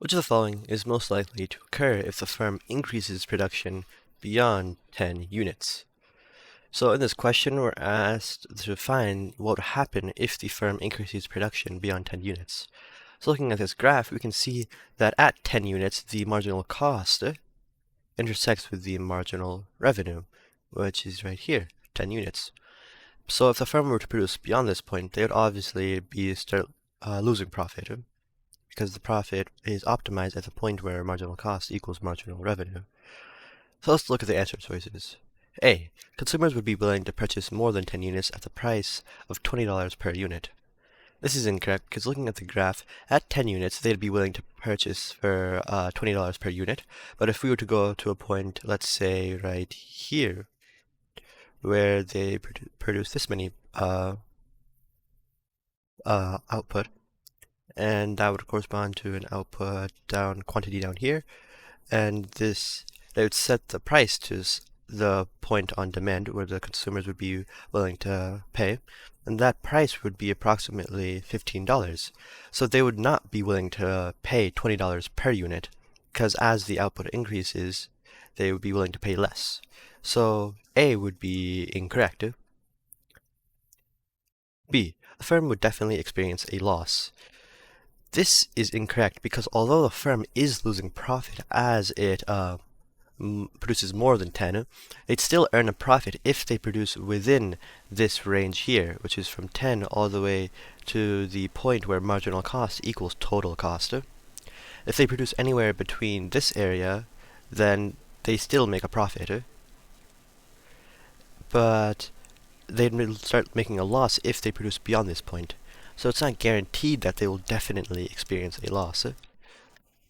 Which of the following is most likely to occur if the firm increases production beyond 10 units? So in this question, we're asked to find what would happen if the firm increases production beyond 10 units. So looking at this graph, we can see that at 10 units, the marginal cost intersects with the marginal revenue, which is right here, 10 units. So if the firm were to produce beyond this point, they would obviously start losing profit, because the profit is optimized at the point where marginal cost equals marginal revenue. So let's look at the answer choices. A. Consumers would be willing to purchase more than 10 units at the price of $20 per unit. This is incorrect because looking at the graph, at 10 units, they'd be willing to purchase for $20 per unit. But if we were to go to a point, let's say right here, where they produce this many output, and that would correspond to an output quantity down here, and this, they would set the price to the point on demand where the consumers would be willing to pay, and that price would be approximately $15. So they would not be willing to pay $20 per unit, because as the output increases, they would be willing to pay less. So A would be incorrect. B. The firm would definitely experience a loss. This is incorrect because although the firm is losing profit as it produces more than 10, they'd still earn a profit if they produce within this range here, which is from 10 all the way to the point where marginal cost equals total cost. If they produce anywhere between this area, then they still make a profit, but they'd start making a loss if they produce beyond this point. So it's not guaranteed that they will definitely experience a loss,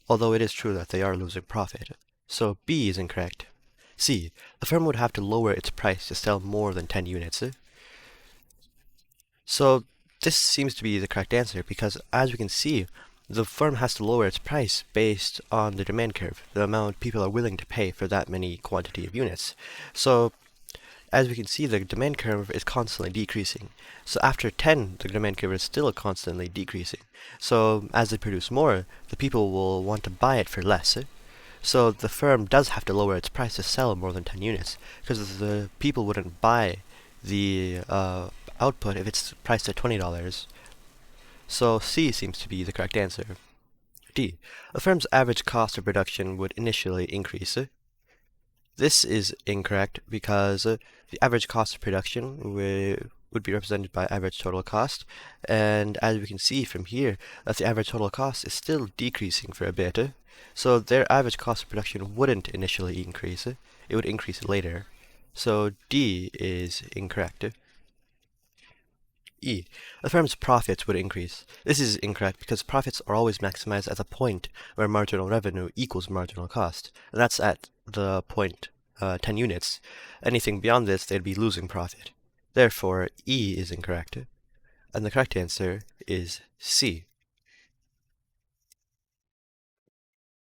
although it is true that they are losing profit. So B is incorrect. C. The firm would have to lower its price to sell more than 10 units. So this seems to be the correct answer because, as we can see, the firm has to lower its price based on the demand curve, the amount people are willing to pay for that many quantity of units. So as we can see, the demand curve is constantly decreasing. So after 10, the demand curve is still constantly decreasing. So as they produce more, the people will want to buy it for less. So the firm does have to lower its price to sell more than 10 units, because the people wouldn't buy the output if it's priced at $20. So C seems to be the correct answer. D. The firm's average cost of production would initially increase. This is incorrect because the average cost of production would be represented by average total cost, and as we can see from here, that the average total cost is still decreasing for a bit. So their average cost of production wouldn't initially increase, it would increase later. So D is incorrect. E. The firm's profits would increase. This is incorrect because profits are always maximized at the point where marginal revenue equals marginal cost, and that's at the point 10 units. Anything beyond this, they'd be losing profit. Therefore, E is incorrect, and the correct answer is C.